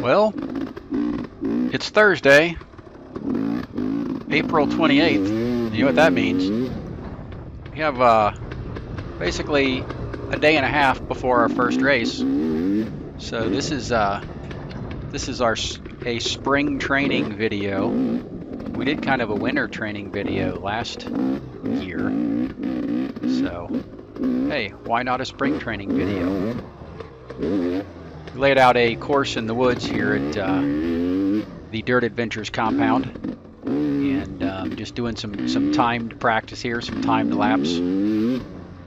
Well, it's Thursday, April 28th. You know what that means? We have basically a day and a half before our first race. So this is a spring training video. We did kind of a winter training video last year. So, hey, why not a spring training video? We laid out a course in the woods here at the Dirt Adventures compound, and just doing some timed practice here, some timed laps. Of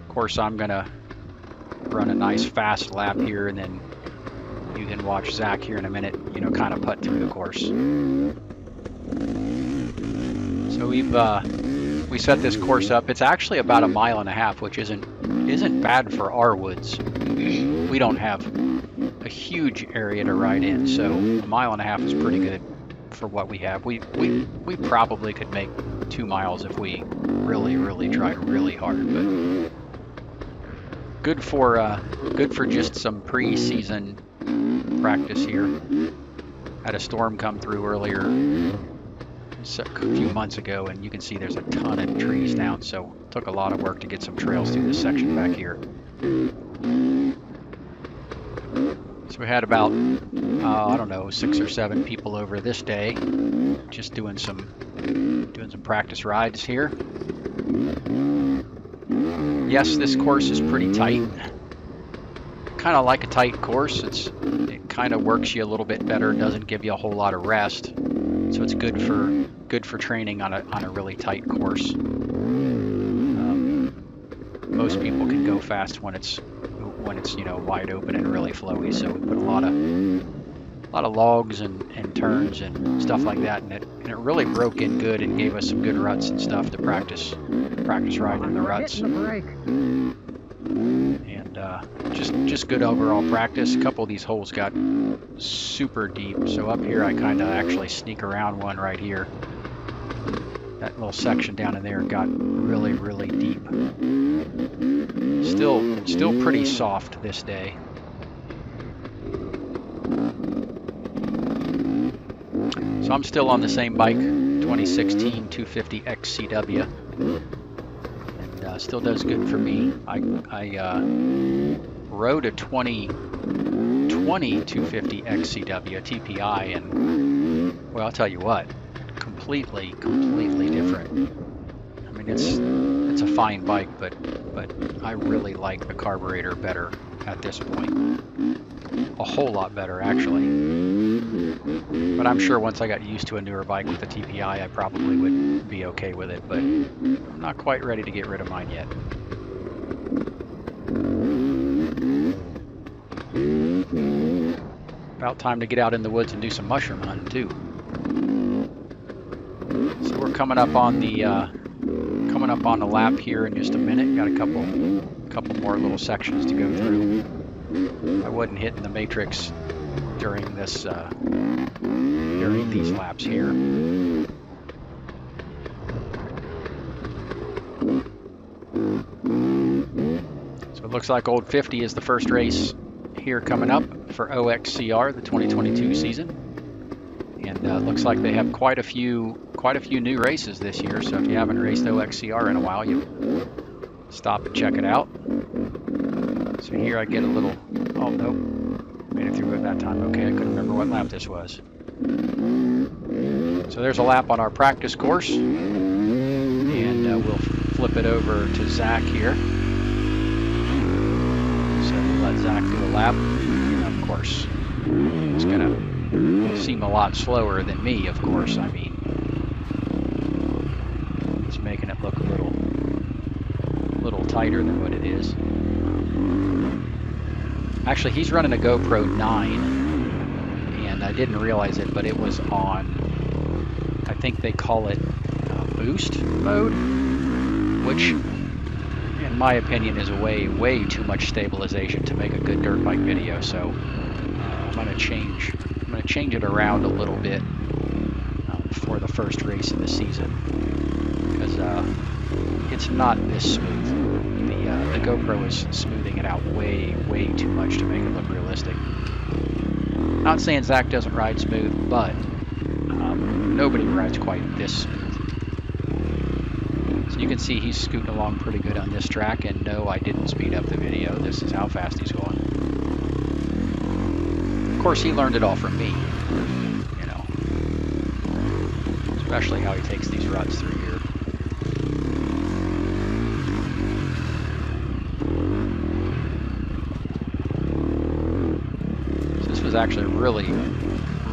course, I'm gonna run a nice fast lap here, and then you can watch Zach here in a minute, you know, kind of putt through the course. So we set this course up. It's actually about 1.5 miles, which isn't bad for our woods. We don't have a huge area to ride in, so 1.5 miles is pretty good for what we have. We probably could make 2 miles if we really tried really hard, but good for just some pre-season practice here. Had a storm come through earlier a few months ago, and you can see there's a ton of trees down, so it took a lot of work to get some trails through this section back here. So we had about I don't know, 6 or 7 people over this day, just doing some practice rides here. Yes, this course is pretty tight. Kind of like a tight course. It kind of works you a little bit better. Doesn't give you a whole lot of rest, so it's good for training on a really tight course. Most people can go fast when it's wide open and really flowy. So we put a lot of logs and turns and stuff like that, and it really broke in good and gave us some good ruts and stuff to practice riding in the ruts. And just good overall practice. A couple of these holes got super deep, so up here I kind of actually sneak around one right here. That little section down in there got really deep. Still pretty soft this day. So I'm still on the same bike, 2016 250 XCW, and still does good for me. I rode a 2020 250 XCW TPI, and well, I'll tell you what, completely different. I mean, it's a fine bike, but I really like the carburetor better at this point. A whole lot better, actually. But I'm sure once I got used to a newer bike with a TPI, I probably would be okay with it, but I'm not quite ready to get rid of mine yet. About time to get out in the woods and do some mushroom hunting too. So we're coming up on the lap here in just a minute. Got a couple more little sections to go through. I wasn't hitting the matrix during these laps here. So it looks like Old 50 is the first race here coming up for OXCR, the 2022 season. And looks like they have quite a few new races this year. So if you haven't raced OXCR in a while, you stop and check it out. So here I get a little. Oh no, made it through it that time. Okay, I couldn't remember what lap this was. So there's a lap on our practice course, and we'll flip it over to Zach here. So we'll let Zach do a lap. And of course, it's gonna seem a lot slower than me. Of course, I mean, it's making it look a little tighter than what it is. Actually, he's running a GoPro 9, and I didn't realize it, but it was on, I think they call it boost mode, which in in my opinion, is way too much stabilization to make a good dirt bike video. So I'm gonna change it around a little bit for the first race of the season, because it's not this smooth. The GoPro is smoothing it out way too much to make it look realistic. Not saying Zach doesn't ride smooth, but nobody rides quite this smooth. So you can see he's scooting along pretty good on this track, and no, I didn't speed up the video. This is how fast he's going. Of course, he learned it all from me, you know, especially how he takes these ruts through here. So this was actually a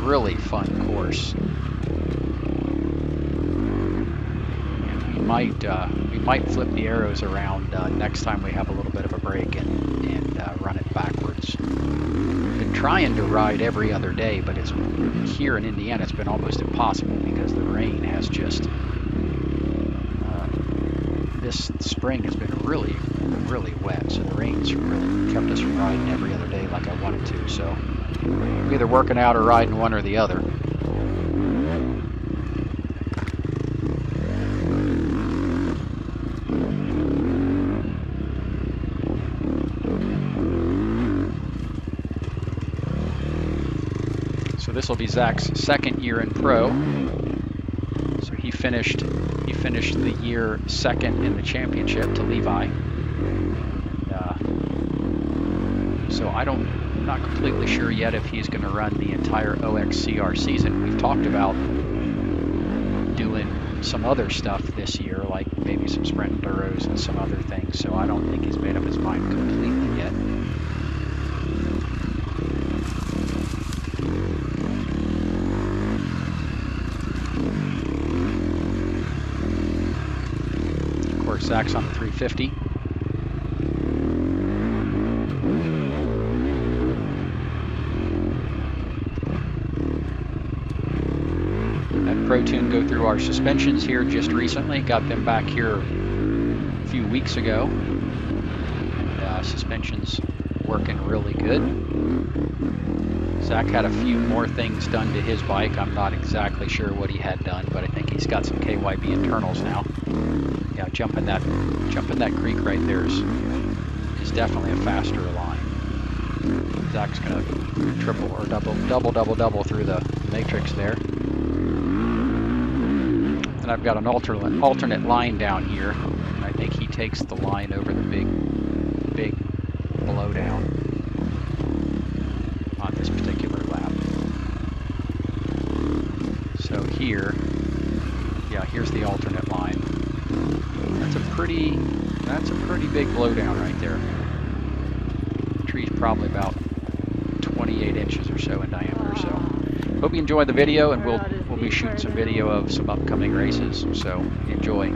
really fun course. We might flip the arrows around next time we have a little bit of a break and run it backwards. We've been trying to ride every other day, but it's here in Indiana, it's been almost impossible because the rain has just this spring has been really wet, so the rain's really kept us from riding every other day like I wanted to. So we're either working out or riding one or the other. This will be Zach's second year in pro. So he finished the year second in the championship to Levi. So I'm not completely sure yet if he's going to run the entire OXCR season. We've talked about doing some other stuff this year, like maybe some sprint enduros and some other things. So I don't think he's made up his mind completely yet. Zach's on the 350. Had ProTune go through our suspensions here just recently. Got them back here a few weeks ago. And, suspensions working really good. Zach had a few more things done to his bike. I'm not exactly sure what he had done, but I think he's got some KYB internals now. Yeah, jumping that creek right there is definitely a faster line. Zach's gonna triple or double through the matrix there. And I've got an alternate line down here, and I think he takes the line over the big blowdown on this particular lap. So here, yeah, here's the alternate line. That's a pretty big blowdown right there. The tree's probably about 28 inches or so in diameter. So hope you enjoyed the video, and we'll be shooting some video of some upcoming races. So enjoy.